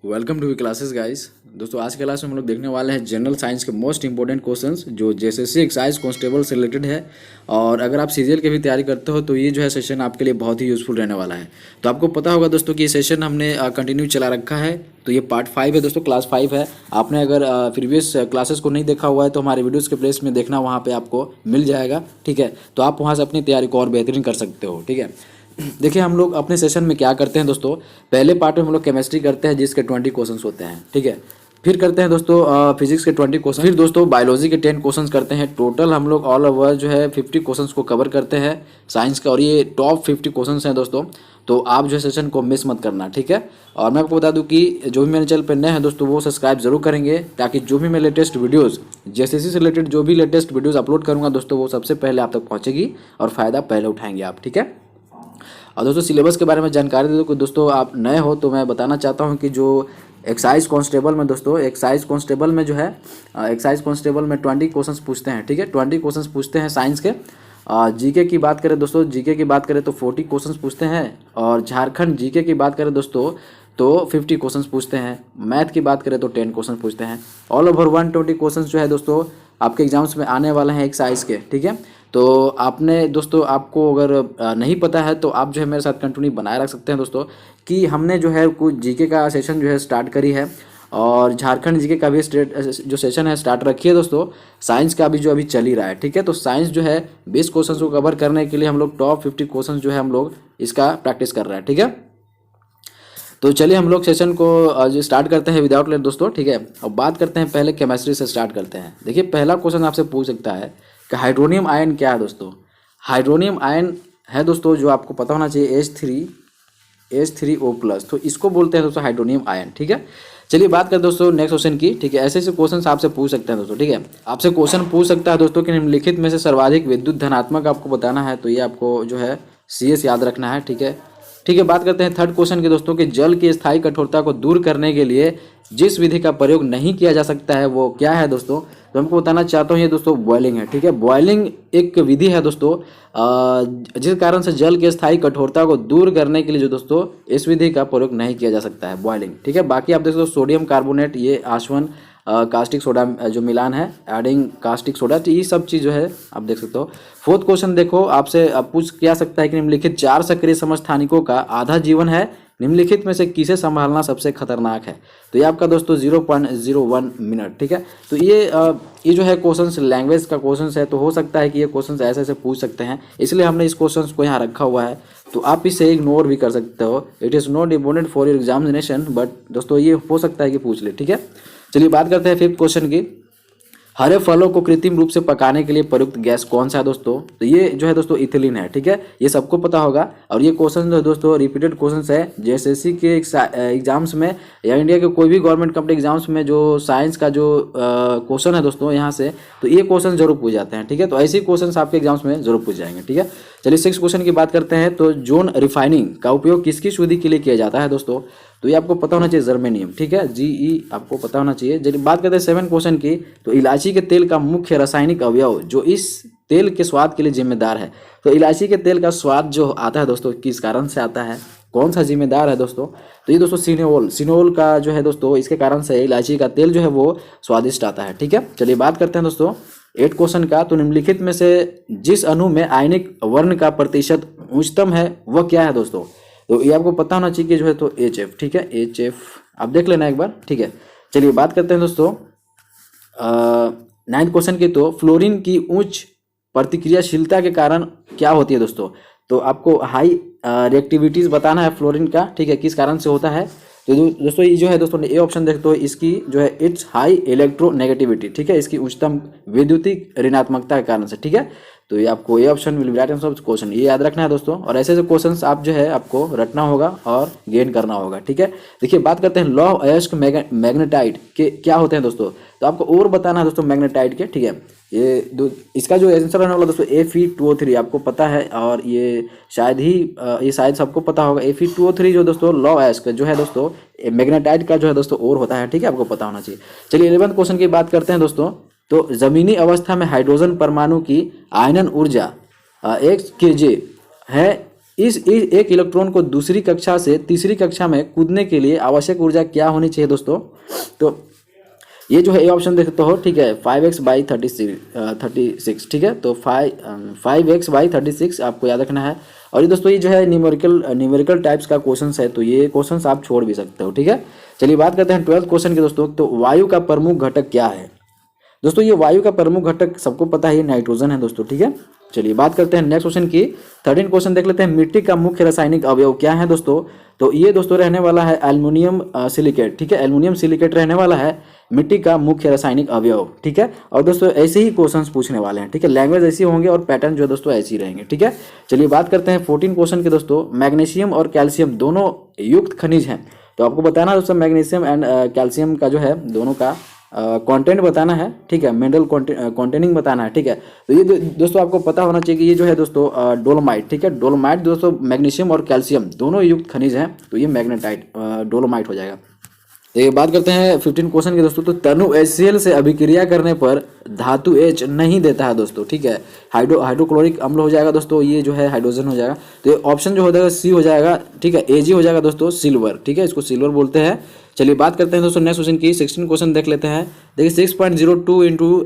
Welcome to V classes guys. दोस्तों आज के क्लास में हम लोग देखने वाले हैं जनरल साइंस के मोस्ट इंपॉर्टेंट क्वेश्चंस जो जेएसएससी एक्साइज कांस्टेबल से रिलेटेड है। और अगर आप सीजीएल की भी तैयारी करते हो तो ये जो है सेशन आपके लिए बहुत ही यूजफुल रहने वाला है। तो आपको पता होगा दोस्तों कि ये सेशन हमने कंटिन्यू चला रखा है। तो ये पार्ट 5 है दोस्तों, क्लास 5 है। आपने अगर प्रीवियस क्लासेस को नहीं देखा हुआ है तो हमारे वीडियोज़ के प्लेस में देखना, वहाँ पर आपको मिल जाएगा। ठीक है, तो आप वहाँ से अपनी तैयारी को और बेहतरीन कर सकते हो। ठीक है, देखिए हम लोग अपने सेशन में क्या करते हैं दोस्तों, पहले पार्ट में हम लोग केमिस्ट्री करते हैं जिसके 20 क्वेश्चंस होते हैं। ठीक है, फिर करते हैं दोस्तों फिजिक्स के 20 क्वेश्चन, फिर दोस्तों बायोलॉजी के 10 क्वेश्चंस करते हैं। टोटल हम लोग ऑल ओवर जो है 50 क्वेश्चंस को कवर करते हैं साइंस का, और ये टॉप 50 क्वेश्चंस हैं दोस्तों। तो आप जो है सेशन को मिस मत करना। ठीक है, और मैं आपको बता दूं कि जो भी मेरे चैनल पर नए हैं दोस्तों वो सब्सक्राइब जरूर करेंगे, ताकि जो भी मैं लेटेस्ट वीडियोज़ जेएसएससी से रिलेटेड जो भी लेटेस्ट वीडियोज़ अपलोड करूँगा दोस्तों वो सबसे पहले आप तक पहुँचेगी और फ़ायदा पहले उठाएंगे आप। ठीक है, और दोस्तों सिलेबस के बारे में जानकारी दे दो कि दोस्तों आप नए हो तो मैं बताना चाहता हूं कि जो एक्साइज कांस्टेबल में दोस्तों, एक्साइज कांस्टेबल में जो है एक्साइज कांस्टेबल में 20 क्वेश्चंस पूछते हैं। ठीक है, 20 क्वेश्चंस पूछते हैं साइंस के। जीके की बात करें दोस्तों, जीके की बात करें तो 40 क्वेश्चंस पूछते हैं। और झारखंड जीके की बात करें दोस्तों तो 50 क्वेश्चंस पूछते हैं। मैथ की बात करें तो 10 क्वेश्चन पूछते हैं। ऑल ओवर 120 क्वेश्चंस जो है दोस्तों आपके एग्जाम्स में आने वाले हैं एक्साइज के। ठीक है, तो आपने दोस्तों, आपको अगर नहीं पता है तो आप जो है मेरे साथ कंटिन्यू बनाए रख सकते हैं दोस्तों, कि हमने जो है कुछ जीके का सेशन जो है स्टार्ट करी है, और झारखंड जीके का भी जो सेशन है स्टार्ट रखी है दोस्तों। साइंस का भी जो अभी चल ही रहा है। ठीक है, तो साइंस जो है 20 क्वेश्चन को कवर करने के लिए हम लोग टॉप 50 क्वेश्चन जो है हम लोग इसका प्रैक्टिस कर रहे हैं। ठीक है, तो चलिए हम लोग सेशन को जो स्टार्ट करते हैं विदाउट लेट दोस्तों। ठीक है, अब बात करते हैं, पहले केमिस्ट्री से स्टार्ट करते हैं। देखिए पहला क्वेश्चन आपसे पूछ सकता है कि हाइड्रोनियम आयन क्या है दोस्तों। हाइड्रोनियम आयन है दोस्तों, जो आपको पता होना चाहिए, H3O+, तो इसको बोलते हैं दोस्तों हाइड्रोनियम आयन। ठीक है, चलिए बात करें दोस्तों नेक्स्ट क्वेश्चन की। ठीक है, ऐसे ऐसे क्वेश्चन आपसे पूछ सकते हैं दोस्तों। ठीक है, आपसे क्वेश्चन पूछ सकता है दोस्तों कि निम्नलिखित में से सर्वाधिक विद्युत धनात्मक आपको बताना है, तो ये आपको जो है CS याद रखना है। ठीक है, ठीक है, बात करते हैं थर्ड क्वेश्चन की दोस्तों, कि जल की स्थायी कठोरता को दूर करने के लिए जिस विधि का प्रयोग नहीं किया जा सकता है वो क्या है दोस्तों। तो हमको बताना चाहता हूँ ये दोस्तों बॉइलिंग है। ठीक है, बॉइलिंग एक विधि है दोस्तों, जिस कारण से जल की स्थायी कठोरता को दूर करने के लिए जो दोस्तों इस विधि का प्रयोग नहीं किया जा सकता है, बॉइलिंग। ठीक है, बाकी आप देख सकते हो सोडियम कार्बोनेट, ये आसवन कास्टिक सोडा जो मिलान है, एडिंग कास्टिक सोडा, तो ये सब चीज़ जो है आप देख सकते हो। फोर्थ क्वेश्चन देखो, आपसे पूछ क्या सकता है कि निम्नलिखित 4 सक्रिय समस्थानिकों का आधा जीवन है, निम्नलिखित में से किसे संभालना सबसे खतरनाक है। तो ये आपका दोस्तों 0.01 मिनट। ठीक है, तो ये जो है क्वेश्चंस लैंग्वेज का क्वेश्चंस है, तो हो सकता है कि ये क्वेश्चंस ऐसे ऐसे पूछ सकते हैं, इसलिए हमने इस क्वेश्चंस को यहाँ रखा हुआ है। तो आप इसे इग्नोर भी कर सकते हो, it is not important for your examination, but दोस्तों ये हो सकता है कि पूछ ले। ठीक है, चलिए बात करते हैं फिफ्थ क्वेश्चन की। हरे फलों को कृत्रिम रूप से पकाने के लिए प्रयुक्त गैस कौन सा है दोस्तों। तो ये जो है दोस्तों इथिलीन है। ठीक है, ये सबको पता होगा, और ये क्वेश्चन जो है दोस्तों रिपीटेड क्वेश्चन है जेएसएससी के एग्जाम्स में, या इंडिया के कोई भी गवर्नमेंट कंपनी एग्जाम्स में जो साइंस का जो क्वेश्चन है दोस्तों यहाँ से, तो ये क्वेश्चन जरूर पूछ जाते हैं। ठीक है, तो ऐसे क्वेश्चन आपके एग्जाम्स में जरूर पूछ जाएंगे। ठीक है, चलिए 6 क्वेश्चन की बात करते हैं। तो जोन रिफाइनिंग का उपयोग किसकी शुद्धि के लिए किया जाता है दोस्तों। तो ये आपको पता होना चाहिए, जर्मेनियम। ठीक है, GE आपको पता होना चाहिए। जब बात करते हैं 7 क्वेश्चन की, तो इलायची के तेल का मुख्य रासायनिक अवयव जो इस तेल के स्वाद के लिए जिम्मेदार है। तो इलायची के तेल का स्वाद जो आता है दोस्तों किस कारण से आता है, कौन सा जिम्मेदार है दोस्तों। तो ये दोस्तों सिनोल का जो है दोस्तों, इसके कारण से इलायची का तेल जो है वो स्वादिष्ट आता है। ठीक है, चलिए बात करते हैं दोस्तों 8 क्वेश्चन का। तो निम्नलिखित में से जिस अणु में आयनिक वर्ण का प्रतिशत उच्चतम है वह क्या है दोस्तों। तो ये आपको पता होना चाहिए कि जो है तो HF। ठीक है, HF आप देख लेना एक बार। ठीक है, चलिए बात करते हैं दोस्तों 9th क्वेश्चन की। तो फ्लोरीन की उच्च प्रतिक्रियाशीलता के कारण क्या होती है दोस्तों। तो आपको हाई रिएक्टिविटीज बताना है फ्लोरीन का। ठीक है, किस कारण से होता है। तो दोस्तों ये जो है दोस्तों ये ऑप्शन देखते हो, इसकी जो है इट्स हाई इलेक्ट्रोनेगेटिविटी। ठीक है, इसकी उच्चतम विद्युतीय ऋणात्मकता के कारण से। ठीक है, तो ये आपको ये option will be right answer of question, ये याद रखना है दोस्तों। और ऐसे ऐसे क्वेश्चंस आप जो है आपको रटना होगा और गेन करना होगा। ठीक है, देखिए बात करते हैं लौह अयस्क मैग्नेटाइट के क्या होते हैं दोस्तों। तो आपको और बताना है दोस्तों मैग्नेटाइट के। ठीक है, ये इसका जो आंसर रहने वाला दोस्तों Fe2O3 आपको पता है, और ये शायद सबको पता होगा। Fe2O3 जो दोस्तों लौह अयस्क जो है दोस्तों मैग्नेटाइट का जो है दोस्तों और होता है। ठीक है, आपको पता होना चाहिए। चलिए 11th क्वेश्चन की बात करते हैं दोस्तों। तो जमीनी अवस्था में हाइड्रोजन परमाणु की आयनन ऊर्जा 1 kJ है एक इलेक्ट्रॉन को दूसरी कक्षा से तीसरी कक्षा में कूदने के लिए आवश्यक ऊर्जा क्या होनी चाहिए दोस्तों? तो ये जो है ए ऑप्शन देखते हो, ठीक है, 5x/36, ठीक है। तो 5x/36 आपको याद रखना है। और ये दोस्तों ये जो है न्यूमेरिकल टाइप्स का क्वेश्चन है, तो ये क्वेश्चन आप छोड़ भी सकते हो, ठीक है। चलिए बात करते हैं 12th क्वेश्चन के दोस्तों। तो वायु का प्रमुख घटक क्या है? दोस्तों ये वायु का प्रमुख घटक सबको पता है, नाइट्रोजन है दोस्तों, ठीक है। चलिए बात करते हैं नेक्स्ट क्वेश्चन की। 13 क्वेश्चन देख लेते हैं। मिट्टी का मुख्य रासायनिक अवयव क्या है दोस्तों? तो ये दोस्तों रहने वाला है एल्युमिनियम सिलिकेट, ठीक है। एल्युमिनियम सिलिकेट रहने वाला है मिट्टी का मुख्य रासायनिक अवयव, ठीक है। और दोस्तों ऐसे ही क्वेश्चंस पूछने वाले हैं, ठीक है। लैंग्वेज ऐसी होंगे और पैटर्न जो है दोस्तों ऐसे ही रहेंगे, ठीक है। चलिए बात करते हैं 14 क्वेश्चन के दोस्तों। मैग्नीशियम और कैल्शियम दोनों युक्त खनिज हैं, तो आपको बताना दोस्तों मैग्नीशियम एंड कैल्शियम का जो है दोनों का कंटेंट बताना है, ठीक है। मिनरल कंटेनिंग बताना है, ठीक है। तो ये दोस्तों आपको पता होना चाहिए कि ये जो है दोस्तों डोलोमाइट, ठीक है। डोलोमाइट दोस्तों मैग्नीशियम और कैल्शियम दोनों युक्त खनिज हैं, तो ये मैग्नेटाइट डोलोमाइट हो जाएगा। ये बात करते हैं 15 क्वेश्चन के दोस्तों। तो तनु HCl से अभिक्रिया करने पर धातु H नहीं देता है दोस्तों, ठीक है। हाइड्रोक्लोरिक अम्ल हो जाएगा दोस्तों, ये जो है हाइड्रोजन हो जाएगा। तो ये ऑप्शन जो हो जाएगा सी हो जाएगा, ठीक है। Ag हो जाएगा दोस्तों सिल्वर, ठीक है, इसको सिल्वर बोलते हैं। चलिए बात करते हैं दोस्तों नेक्स्ट क्वेश्चन की। 16 क्वेश्चन देख लेते हैं। देखिए 6.02 ×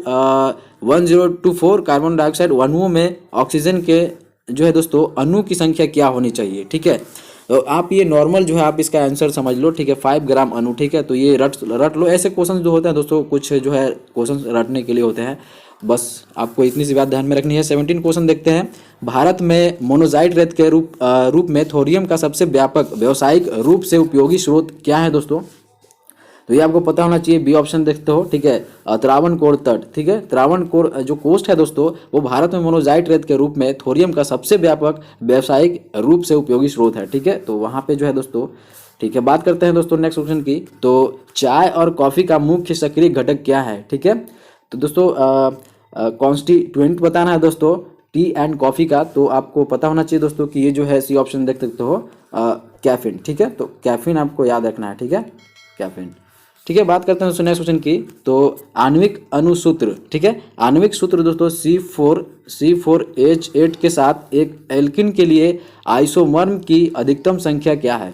1024 कार्बन डाइऑक्साइड अणुओं में ऑक्सीजन के जो है दोस्तों अणु की संख्या क्या होनी चाहिए, ठीक है। तो आप ये नॉर्मल जो है आप इसका आंसर समझ लो, ठीक है, 5 ग्राम अणु, ठीक है। तो ये रट लो। ऐसे क्वेश्चन जो होते हैं दोस्तों कुछ जो है क्वेश्चन रटने के लिए होते हैं, बस आपको इतनी सी बात ध्यान में रखनी है। 17 क्वेश्चन देखते हैं। भारत में मोनोजाइट रेत के रूप में थोरियम का सबसे व्यापक व्यावसायिक रूप से उपयोगी स्रोत क्या है दोस्तों? तो ये आपको पता होना चाहिए, बी ऑप्शन देखते हो, ठीक है, त्रावणकोर तट, ठीक है। त्रावणकोर जो कोस्ट है दोस्तों वो भारत में मोनोजाइट रेत के रूप में थोरियम का सबसे व्यापक व्यावसायिक रूप से उपयोगी स्रोत है, ठीक है। तो वहाँ पे जो है दोस्तों, ठीक है। बात करते हैं दोस्तों नेक्स्ट क्वेश्चन की। तो चाय और कॉफ़ी का मुख्य सक्रिय घटक क्या है, ठीक है। तो दोस्तों कॉन्स्टिट्यूएंट बताना है दोस्तों टी एंड कॉफ़ी का। तो आपको पता होना चाहिए दोस्तों कि ये जो है सी ऑप्शन देख सकते हो, कैफीन, ठीक है। तो कैफीन आपको याद रखना है, ठीक है, कैफीन, ठीक है। बात करते हैं दोस्तों नेक्स्ट क्वेश्चन की। तो आणविक अणुसूत्र, ठीक है, आणविक सूत्र दोस्तों C4H8 के साथ एक एल्किन के लिए आइसोमर्म की अधिकतम संख्या क्या है?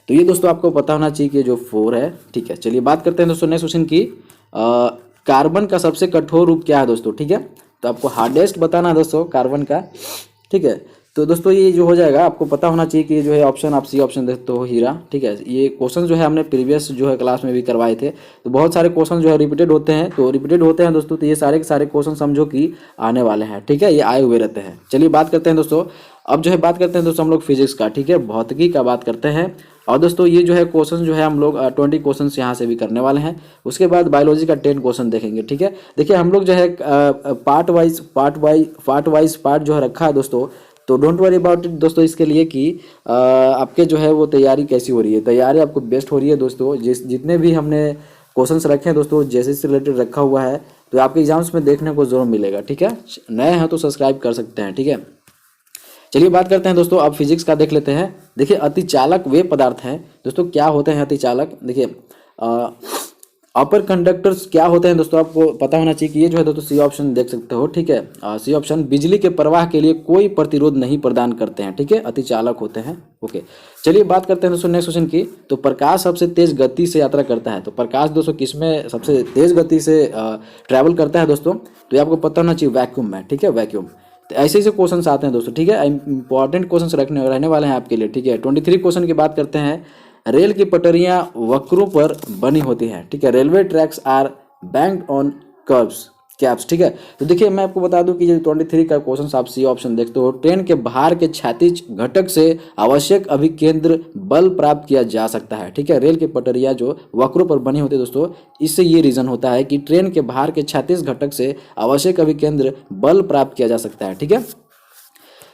तो ये दोस्तों आपको पता होना चाहिए कि जो 4 है, ठीक है। चलिए बात करते हैं दोस्तों नेक्स्ट क्वेश्चन की। कार्बन का सबसे कठोर रूप क्या है दोस्तों, ठीक है। तो आपको हार्डेस्ट बताना है दोस्तों कार्बन का, ठीक है। तो दोस्तों ये जो हो जाएगा आपको पता होना चाहिए कि ये जो है ऑप्शन आप सी ऑप्शन देखते हो, हीरा, ठीक है। ये क्वेश्चन जो है हमने प्रीवियस जो है क्लास में भी करवाए थे। तो बहुत सारे क्वेश्चन जो है रिपीटेड होते हैं, तो रिपीटेड होते हैं दोस्तों, तो ये सारे के सारे क्वेश्चन समझो कि आने वाले हैं, ठीक है, ये आए हुए रहते हैं। चलिए बात करते हैं दोस्तों, अब जो है बात करते हैं दोस्तों हम लोग फिजिक्स का, ठीक है, भौतिकी का बात करते हैं। और दोस्तों ये जो है क्वेश्चन जो है हम लोग 20 क्वेश्चन यहाँ से भी करने वाले हैं। उसके बाद बायोलॉजी का 10 क्वेश्चन देखेंगे, ठीक है। देखिए हम लोग जो है पार्ट वाइज जो है रखा है दोस्तों, तो डोंट वरी अबाउट इट दोस्तों, इसके लिए कि आपके जो है वो तैयारी कैसी हो रही है। तैयारी आपको बेस्ट हो रही है दोस्तों। जितने भी हमने क्वेश्चंस रखे हैं दोस्तों जैसे से रिलेटेड रखा हुआ है, तो आपके एग्जाम्स में देखने को जरूर मिलेगा, ठीक है। नए हैं तो सब्सक्राइब कर सकते हैं, ठीक है। चलिए बात करते हैं दोस्तों, अब फिजिक्स का देख लेते हैं। देखिए अतिचालक वे पदार्थ हैं दोस्तों, क्या होते हैं अतिचालक? देखिए अपर कंडक्टर्स क्या होते हैं दोस्तों, आपको पता होना चाहिए कि ये जो है दोस्तों सी ऑप्शन देख सकते हो, ठीक है। सी ऑप्शन बिजली के प्रवाह के लिए कोई प्रतिरोध नहीं प्रदान करते हैं, ठीक है, अतिचालक होते हैं, ओके। चलिए बात करते हैं दोस्तों नेक्स्ट क्वेश्चन की। तो प्रकाश सबसे तेज गति से यात्रा करता है, तो प्रकाश दोस्तों किसमें सबसे तेज गति से ट्रैवल करता है दोस्तों? तो ये आपको पता होना चाहिए वैक्यूम में, ठीक है, वैक्यूम। तो ऐसे ऐसे क्वेश्चन आते हैं दोस्तों, ठीक है, इंपॉर्टेंट क्वेश्चन रहने वाले हैं आपके लिए, ठीक है। 23 क्वेश्चन की बात करते हैं। रेल की पटरियां वक्रों पर बनी होती हैं, ठीक है। Railway tracks are banked on curves caps, ठीक है। तो देखिए मैं आपको बता दूं कि ये 23 का क्वेश्चन आप सी ऑप्शन देखते हो। ट्रेन के बाहर के क्षैतिज घटक से आवश्यक अभिकेंद्र बल प्राप्त किया जा सकता है, ठीक है। रेल की पटरियां जो वक्रों पर बनी होती है दोस्तों, इससे ये रीजन होता है कि ट्रेन के बाहर के क्षैतिज घटक से आवश्यक अभिकेंद्र बल प्राप्त किया जा सकता है, ठीक है।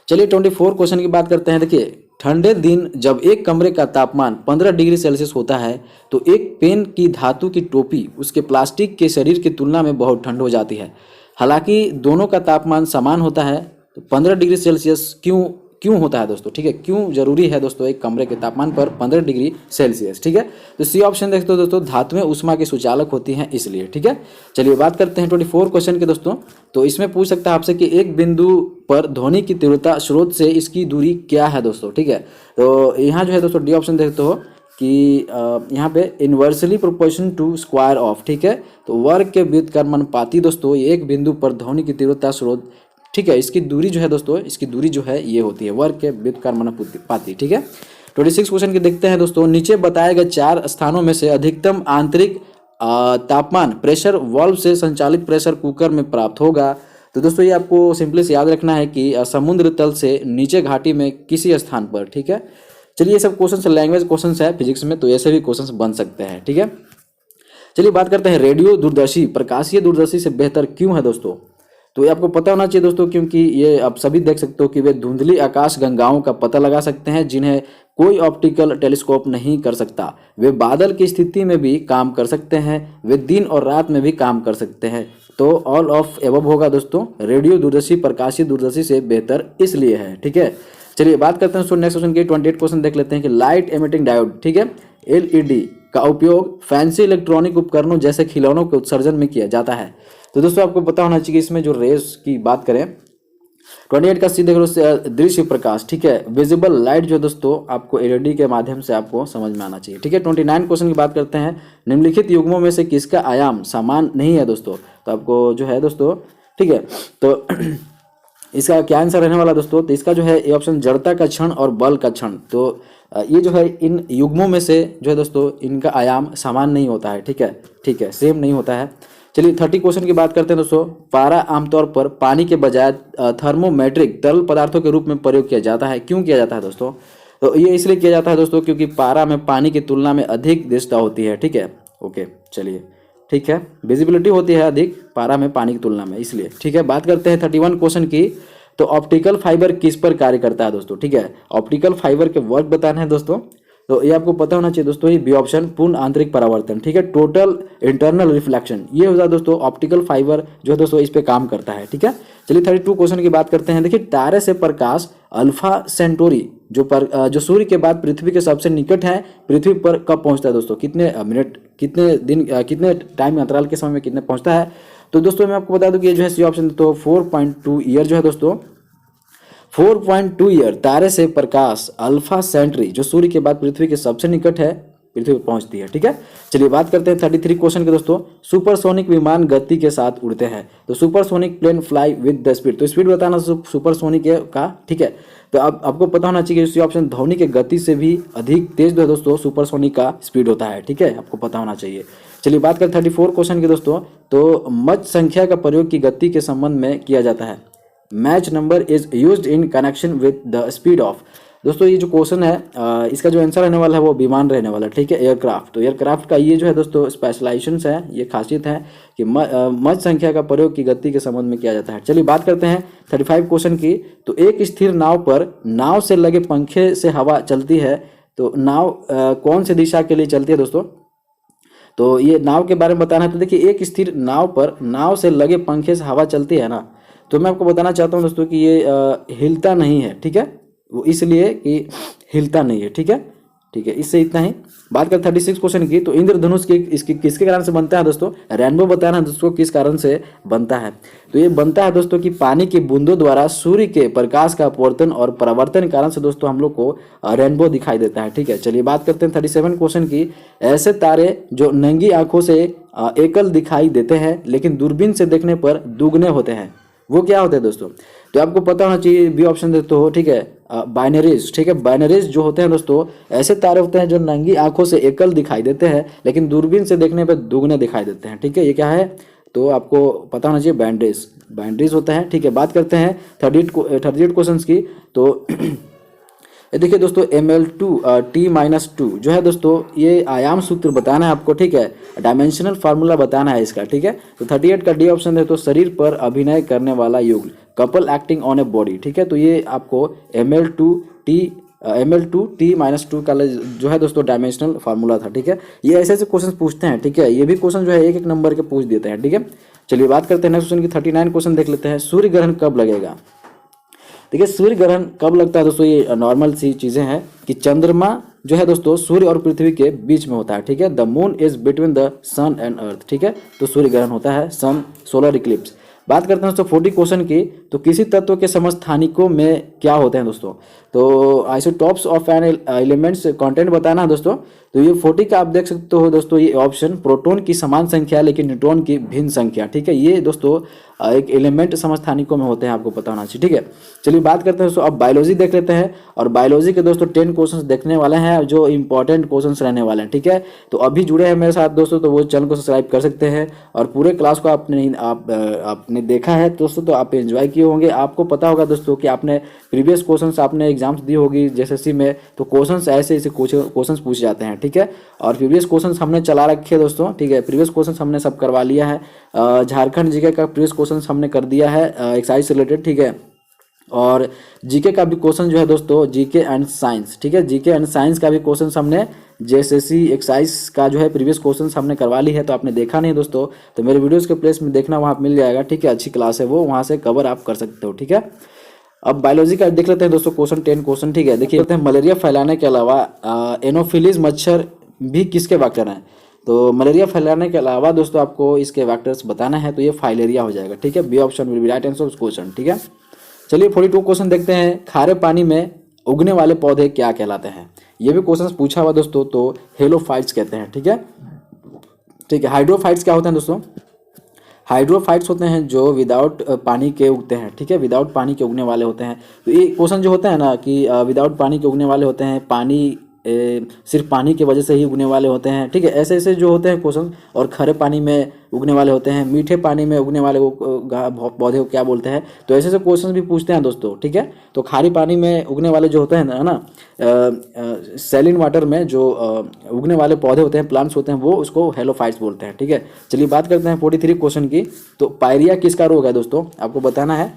चलिए 24 क्वेश्चन की बात करते हैं। देखिए ठंडे दिन जब एक कमरे का तापमान 15 डिग्री सेल्सियस होता है तो एक पेन की धातु की टोपी उसके प्लास्टिक के शरीर की तुलना में बहुत ठंड हो जाती है। हालांकि दोनों का तापमान समान होता है, तो 15 डिग्री सेल्सियस क्यों क्यों होता है दोस्तों, ठीक है, क्यों जरूरी है दोस्तों एक कमरे के तापमान पर 15 डिग्री सेल्सियस, ठीक है। तो सी ऑप्शन देखते हो दोस्तों, धातुएं उष्मा की सुचालक होती हैं इसलिए, ठीक है। चलिए बात करते हैं 24 क्वेश्चन के दोस्तों। तो इसमें पूछ सकता है आपसे कि एक बिंदु पर ध्वनि की तीव्रता स्रोत से इसकी दूरी क्या है दोस्तों, ठीक है। तो यहाँ जो है दोस्तों डी ऑप्शन देखते हो कि यहाँ पे inversely proportion to square of, ठीक है। तो वर्ग के व्युत्क्रमानुपाती दोस्तों ये एक बिंदु पर ध्वनि की तीव्रता स्रोत, ठीक है, इसकी दूरी जो है दोस्तों, इसकी दूरी जो है ये होती है वर्ग के व्युत्क्रमानुपाती, ठीक है। 26 क्वेश्चन के देखते हैं दोस्तों। नीचे बताए गए 4 स्थानों में से अधिकतम आंतरिक तापमान प्रेशर वाल्व से संचालित प्रेशर कुकर में प्राप्त होगा। तो दोस्तों ये आपको सिंपली से याद रखना है कि समुद्र तल से नीचे घाटी में किसी स्थान पर, ठीक है। चलिए ये सब क्वेश्चन लैंग्वेज क्वेश्चन है फिजिक्स में, तो ऐसे भी क्वेश्चन बन सकते हैं, ठीक है। चलिए बात करते हैं रेडियो दूरदर्शी प्रकाशीय दूरदर्शी से बेहतर क्यों है दोस्तों। तो ये आपको पता होना चाहिए दोस्तों, क्योंकि ये आप सभी देख सकते हो कि वे धुंधली आकाश गंगाओं का पता लगा सकते हैं जिन्हें कोई ऑप्टिकल टेलीस्कोप नहीं कर सकता। वे बादल की स्थिति में भी काम कर सकते हैं, वे दिन और रात में भी काम कर सकते हैं। तो ऑल ऑफ एबव होगा दोस्तों, रेडियो दूरदर्शी प्रकाशीय दूरदर्शी से बेहतर इसलिए है, ठीक है। चलिए बात करते हैं नेक्स्ट क्वेश्चन की 28 क्वेश्चन देख लेते हैं कि लाइट एमिटिंग डायोड, ठीक है, एलईडी का उपयोग फैंसी इलेक्ट्रॉनिक उपकरणों जैसे खिलौनों के उत्सर्जन में किया जाता है। तो दोस्तों आपको पता होना चाहिए इसमें जो रेस की बात करें 28 का सी देख लो दृश्य प्रकाश, ठीक है, विजिबल लाइट जो दोस्तों आपको एलईडी के माध्यम से आपको समझ में आना चाहिए, ठीक है। 29 क्वेश्चन की बात करते हैं, निम्नलिखित युग्मों में से किसका आयाम समान नहीं है दोस्तों। तो आपको जो है दोस्तों, ठीक है, तो इसका क्या आंसर रहने वाला दोस्तों। तो इसका जो है ये ऑप्शन जड़ता का क्षण और बल का क्षण। तो ये जो है इन युग्मों में से जो है दोस्तों इनका आयाम समान नहीं होता है, ठीक है, ठीक है, सेम नहीं होता है। चलिए 30 क्वेश्चन की बात करते हैं दोस्तों। पारा आमतौर पर पानी के बजाय थर्मोमेट्रिक तरल पदार्थों के रूप में प्रयोग किया जाता है, क्यों किया जाता है दोस्तों। तो ये इसलिए किया जाता है दोस्तों क्योंकि पारा में पानी की तुलना में अधिक दृढ़ता होती है, ठीक है, ओके। चलिए ठीक है, विजिबिलिटी होती है अधिक पारा में पानी की तुलना में, इसलिए, ठीक है। बात करते हैं 31 क्वेश्चन की। तो ऑप्टिकल फाइबर किस पर कार्य करता है दोस्तों, ठीक है, ऑप्टिकल फाइबर के वर्क बताना है दोस्तों। तो ये आपको पता होना चाहिए दोस्तों, ये बी ऑप्शन पूर्ण आंतरिक परावर्तन, ठीक है, टोटल इंटरनल रिफ्लेक्शन, ये होता है दोस्तों ऑप्टिकल फाइबर जो है दोस्तों इस पे काम करता है, ठीक है। चलिए 32 क्वेश्चन की बात करते हैं। देखिए तारे से प्रकाश अल्फा सेंटोरी जो सूर्य के बाद पृथ्वी के सबसे निकट है, पृथ्वी पर कब पहुंचता है दोस्तों, कितने मिनट, कितने दिन, कितने टाइम अंतराल के समय में कितने पहुंचता है। तो दोस्तों मैं आपको बता दूं कि ये जो है सी ऑप्शन तो 4.2 ईयर जो है दोस्तों, 4.2 ईयर तारे से प्रकाश अल्फा सेंटरी जो सूर्य के बाद पृथ्वी के सबसे निकट है, पृथ्वी पर पहुंचती है, ठीक है। चलिए बात करते हैं 33 क्वेश्चन के दोस्तों। सुपरसोनिक विमान गति के साथ उड़ते हैं, तो supersonic plane fly with the speed, तो स्पीड बताना सुपरसोनिक का, ठीक है। तो अब आपको पता होना चाहिए कि ऑप्शन ध्वनि के गति से भी अधिक तेज जो है दोस्तों सुपरसोनिक का स्पीड होता है, ठीक है, आपको पता होना चाहिए। चलिए बात करें 34 क्वेश्चन के दोस्तों। तो मच संख्या का प्रयोग की गति के संबंध में किया जाता है, match number is used in connection with the speed of. दोस्तों ये जो क्वेश्चन है इसका जो आंसर रहने वाला है वो विमान रहने वाला है, ठीक है, एयरक्राफ्ट। तो एयरक्राफ्ट का ये जो है दोस्तों स्पेशलाइजेशन है, ये खासियत है कि मच संख्या का प्रयोग की गति के संबंध में किया जाता है। चलिए बात करते हैं 35 क्वेश्चन की। तो एक स्थिर नाव पर नाव से लगे पंखे से हवा चलती है, तो नाव कौन सी दिशा के लिए चलती है दोस्तों। तो ये नाव के बारे में बताना है। तो देखिए एक स्थिर नाव पर नाव से लगे पंखे से हवा चलती है ना, तो मैं आपको बताना चाहता हूँ दोस्तों कि ये हिलता नहीं है, ठीक है, वो इसलिए कि हिलता नहीं है, ठीक है, ठीक है, इससे इतना ही। बात करें 36 क्वेश्चन की। तो इंद्रधनुष की इसकी किसके कारण से बनता है दोस्तों, रेनबो बताना है दोस्तों किस कारण से बनता है। तो ये बनता है दोस्तों कि पानी की बूंदों द्वारा सूर्य के प्रकाश का अपवर्तन और परावर्तन कारण से दोस्तों हम लोग को रेनबो दिखाई देता है, ठीक है। चलिए बात करते हैं 37 क्वेश्चन की। ऐसे तारे जो नंगी आंखों से एकल दिखाई देते हैं लेकिन दूरबीन से देखने पर दुगने होते हैं, वो क्या होते हैं दोस्तों। तो आपको पता होना चाहिए, बी ऑप्शन देते हो, ठीक है, बाइनरीज, ठीक है, बाइनरीज जो होते हैं दोस्तों ऐसे तारे होते हैं जो नंगी आंखों से एकल दिखाई देते हैं लेकिन दूरबीन से देखने पर दुगने दिखाई देते हैं, ठीक है, ये क्या है, तो आपको पता होना चाहिए बाइनरीज होता है, ठीक है। बात करते हैं 38 क्वेश्चन की। तो देखिए दोस्तों ML2T-2 जो है दोस्तों ये आयाम सूत्र बताना है आपको, ठीक है, डायमेंशनल फार्मूला बताना है इसका, ठीक है। तो 38 का डी ऑप्शन है तो शरीर पर अभिनय करने वाला युग्म, couple acting on a body, ठीक है। तो ये आपको ML2T-2 का जो है दोस्तों डायमेंशनल फार्मूला था, ठीक है। ये ऐसे ऐसे क्वेश्चन पूछते हैं, ठीक है, ये भी क्वेश्चन जो है एक नंबर के पूछ देते हैं, ठीक है। चलिए बात करते हैं नेक्स्ट क्वेश्चन की। 39 क्वेश्चन देख लेते हैं। सूर्य ग्रहण कब लगेगा। देखिए सूर्य ग्रहण कब लगता है दोस्तों, ये नॉर्मल सी चीज़ें हैं कि चंद्रमा जो है दोस्तों सूर्य और पृथ्वी के बीच में होता है, ठीक है। The moon is between the sun and earth, ठीक है, तो सूर्य ग्रहण होता है, सन सोलर इक्लिप्स। बात करते हैं दोस्तों 40 क्वेश्चन की, तो किसी तत्व के समस्थानिकों में क्या होते हैं दोस्तों, तो isotopes of an elements content बताना है दोस्तों। तो ये 40 का आप देख सकते हो दोस्तों, ये ऑप्शन प्रोटॉन की समान संख्या लेकिन न्यूट्रॉन की भिन्न संख्या, ठीक है। ये दोस्तों एक एलिमेंट समस्थानिकों में होते हैं, आपको पता होना चाहिए, ठीक है। चलिए बात करते हैं दोस्तों, अब बायोलॉजी देख लेते हैं, और बायोलॉजी के दोस्तों 10 क्वेश्चन देखने वाले हैं जो इंपॉर्टेंट क्वेश्चन रहने वाले हैं, ठीक है। तो अभी जुड़े हैं मेरे साथ दोस्तों, तो वो चैनल को सब्सक्राइब कर सकते हैं, और पूरे क्लास को आपने देखा है दोस्तों तो आप एंजॉय किए होंगे। आपको पता होगा दोस्तों कि आपने प्रीवियस क्वेश्चंस आपने एग्जाम्स दी होगी एसएससी में, तो क्वेश्चंस ऐसे क्वेश्चंस पूछे जाते हैं, ठीक है। और प्रीवियस क्वेश्चंस हमने चला रखे दोस्तों, ठीक है, प्रीवियस क्वेश्चंस हमने सब करवा लिया है। झारखंड जीके का प्रीवियस क्वेश्चंस हमने कर दिया है एक्सरसाइज से रिलेटेड, ठीक है। और जीके का भी क्वेश्चन जो है दोस्तों, जीके एंड साइंस, ठीक है, जीके एंड साइंस का भी क्वेश्चन हमने जेएसएससी एक्सरसाइज का जो है प्रीवियस क्वेश्चन हमने करवा ली है। तो आपने देखा नहीं दोस्तों, तो मेरे वीडियोस के प्लेस में देखना, वहाँ मिल जाएगा, ठीक है। अच्छी क्लास है वो, वहाँ से कवर आप कर सकते हो, ठीक है। अब बायोलॉजी का देख लेते हैं दोस्तों क्वेश्चन 10 क्वेश्चन, ठीक है। देखिए मलेरिया फैलाने के अलावा एनोफिलीज मच्छर भी किसके वेक्टर हैं, तो मलेरिया फैलाने के अलावा दोस्तों आपको इसके वेक्टर्स बताना है, तो ये फाइलेरिया हो जाएगा, ठीक है। B option will be right answer of question, ठीक है। चलिए 42 क्वेश्चन देखते हैं, खारे पानी में उगने वाले पौधे क्या कहलाते हैं। ये भी क्वेश्चन पूछा हुआ दोस्तों, तो हेलोफाइट्स कहते हैं, ठीक है, ठीक है। हाइड्रोफाइट्स क्या होते हैं दोस्तों, हाइड्रोफाइट्स होते हैं जो विदाउट पानी के उगते हैं, ठीक है, विदाउट पानी के उगने वाले होते हैं। तो ये क्वेश्चन जो होता है ना कि विदाउट पानी के उगने वाले होते हैं, पानी सिर्फ पानी की वजह से ही उगने वाले होते हैं, ठीक है, ऐसे ऐसे जो होते हैं क्वेश्चन। और खरे पानी में उगने वाले होते हैं, मीठे पानी में उगने वाले पौधे को क्या बोलते हैं, तो ऐसे ऐसे क्वेश्चन भी पूछते हैं दोस्तों, ठीक है। तो खारी पानी में उगने वाले जो होते हैं ना सैलिन वाटर में जो उगने वाले पौधे होते हैं, प्लांट्स होते हैं, वो उसको हेलोफाइट्स बोलते हैं, ठीक है। चलिए बात करते हैं 43 क्वेश्चन की, तो पायरिया किसका रोग है दोस्तों, आपको बताना है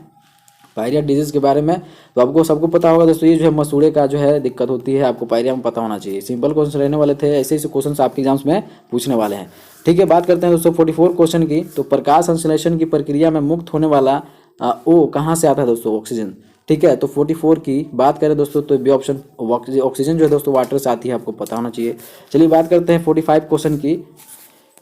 पायरिया डिजीज के बारे में। तो आपको सबको पता होगा दोस्तों, ये जो है मसूड़े का जो है दिक्कत होती है, आपको पायरिया में पता होना चाहिए। सिंपल क्वेश्चन रहने वाले थे, ऐसे ऐसे क्वेश्चन आपके एग्जाम्स में पूछने वाले हैं, ठीक है। बात करते हैं दोस्तों 44 क्वेश्चन की, तो प्रकाश संश्लेषण की प्रक्रिया में मुक्त होने वाला ओ कहाँ से आता है दोस्तों, ऑक्सीजन, ठीक है। तो 44 की बात करें दोस्तों, तो बी ऑप्शन ऑक्सीजन जो है दोस्तों वाटर से आती है, आपको पता होना चाहिए। चलिए बात करते हैं 45 क्वेश्चन की,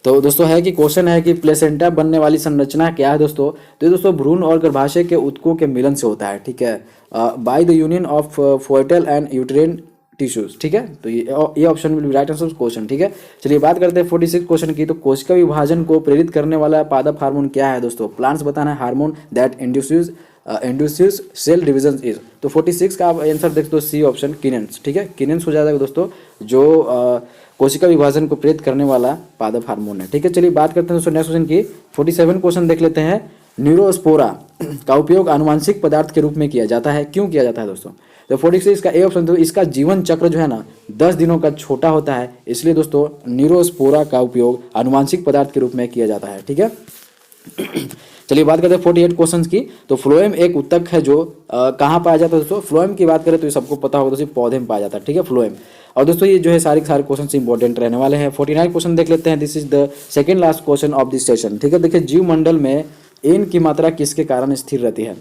तो दोस्तों है कि क्वेश्चन है कि प्लेसेंटा बनने वाली संरचना क्या है दोस्तों, तो ये दोस्तों भ्रूण और गर्भाशय के ऊतकों के मिलन से होता है, ठीक है, by the union of foetal and uterine tissues, ठीक है। तो ये option will be right answer question, ठीक है। चलिए बात करते हैं 46 क्वेश्चन की, तो कोशिका विभाजन को प्रेरित करने वाला पादप हार्मोन क्या है दोस्तों, प्लांट्स बताना है, hormone that induces cell division is. तो 46 का आप आंसर देख दो, सी ऑप्शन किनेंस, ठीक है, किनेंस हो जाएगा दोस्तों, जो कोशिका विभाजन को प्रेरित करने वाला पादप हार्मोन है, ठीक है। चलिए बात करते हैं दोस्तों नेक्स्ट क्वेश्चन की, 47 क्वेश्चन देख लेते हैं। न्यूरोस्पोरा का उपयोग आनुवांशिक पदार्थ के रूप में किया जाता है, क्यों किया जाता है दोस्तों, तो 46 का ए ऑप्शन, तो इसका जीवन चक्र जो है ना 10 दिनों का छोटा होता है, इसलिए दोस्तों न्यूरोस्पोरा का उपयोग आनुवांशिक पदार्थ के रूप में किया जाता है, ठीक है। चलिए बात करते हैं 48 क्वेश्चंस की, तो फ्लोएम एक उत्तक है जो कहाँ पाया जाता है दोस्तों, फ्लोएम की बात करें तो ये सबको पता होगा दोस्तों, पौधे में पाया जाता है, ठीक है, फ्लोएम। और दोस्तों ये जो है सारे क्वेश्चन इंपॉर्टेंट रहने वाले हैं। 49 क्वेश्चन देख लेते हैं, this is the second last question of this session, ठीक है। देखिए जीव मंडल में इन की मात्रा किसके कारण स्थिर रहती है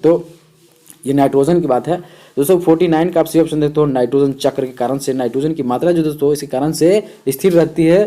तो ये नाइट्रोजन की बात है दोस्तों। 49 का आप सी ऑप्शन देखते हो, नाइट्रोजन चक्र के कारण से नाइट्रोजन की मात्रा जो दोस्तों इसी कारण से स्थिर रहती है,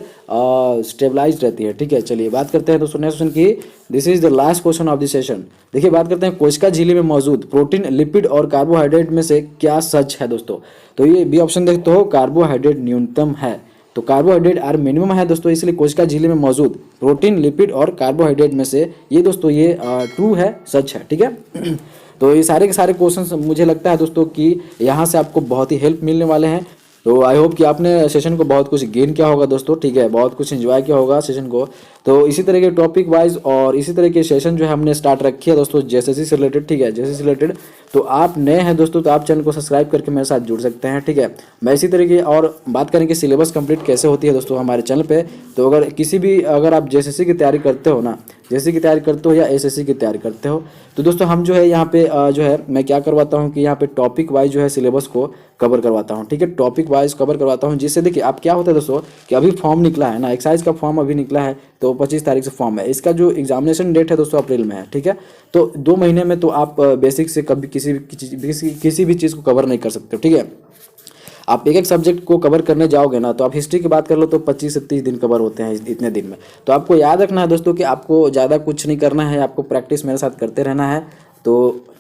स्टेबलाइज रहती है, ठीक है। चलिए बात करते हैं दोस्तों नेक्स्ट क्वेश्चन की, this is the last question of this session. देखिए बात करते हैं कोशिका झिल्ली में मौजूद प्रोटीन, लिपिड और कार्बोहाइड्रेट में से क्या सच है दोस्तों, तो ये बी ऑप्शन देखते हो, कार्बोहाइड्रेट न्यूनतम है, तो कार्बोहाइड्रेट आर मिनिमम है दोस्तों, इसलिए कोशिका झिल्ली में मौजूद प्रोटीन, लिपिड और कार्बोहाइड्रेट में से ये दोस्तों ये ट्रू है, सच है, ठीक है। तो ये सारे के सारे क्वेश्चंस मुझे लगता है दोस्तों कि यहाँ से आपको बहुत ही हेल्प मिलने वाले हैं। तो आई होप कि आपने सेशन को बहुत कुछ गेन किया होगा दोस्तों, ठीक है, बहुत कुछ एंजॉय किया होगा सेशन को। तो इसी तरह के टॉपिक वाइज और इसी तरह के सेशन जो है हमने स्टार्ट रखी है दोस्तों जेएसएससी से रिलेटेड, ठीक है, जेएसएससी से रिलेटेड। तो आप नए हैं दोस्तों तो आप चैनल को सब्सक्राइब करके मेरे साथ जुड़ सकते हैं, ठीक है। मैं इसी तरह की और बात करेंगे सिलेबस कंप्लीट कैसे होती है दोस्तों हमारे चैनल पे। तो अगर आप जेएसएससी की तैयारी करते हो ना, जेएसएससी की तैयारी करते हो या एसएससी की तैयारी करते हो, तो दोस्तों हम जो है यहाँ पे जो है मैं क्या करवाता हूँ कि यहाँ पे टॉपिक वाइज जो है सिलेबस को कवर करवाता हूँ, ठीक है, टॉपिक वाइज कवर करवाता हूँ, जिससे देखिए आप क्या होता है दोस्तों कि अभी फॉर्म निकला है ना, एक्सरसाइज का फॉर्म अभी निकला है, तो तो 25 तारीख से फॉर्म है। इसका जो एग्जामिनेशन डेट है दोस्तों अप्रैल में है, ठीक है। तो 2 महीने में तो आप बेसिक से कभी किसी भी चीज़ को कवर नहीं कर सकते, ठीक है। आप एक एक सब्जेक्ट को कवर करने जाओगे ना, तो आप हिस्ट्री की बात कर लो तो 25 से 30 दिन कवर होते हैं इतने दिन में। तो आपको याद रखना है दोस्तों कि आपको ज़्यादा कुछ नहीं करना है, आपको प्रैक्टिस मेरे साथ करते रहना है। तो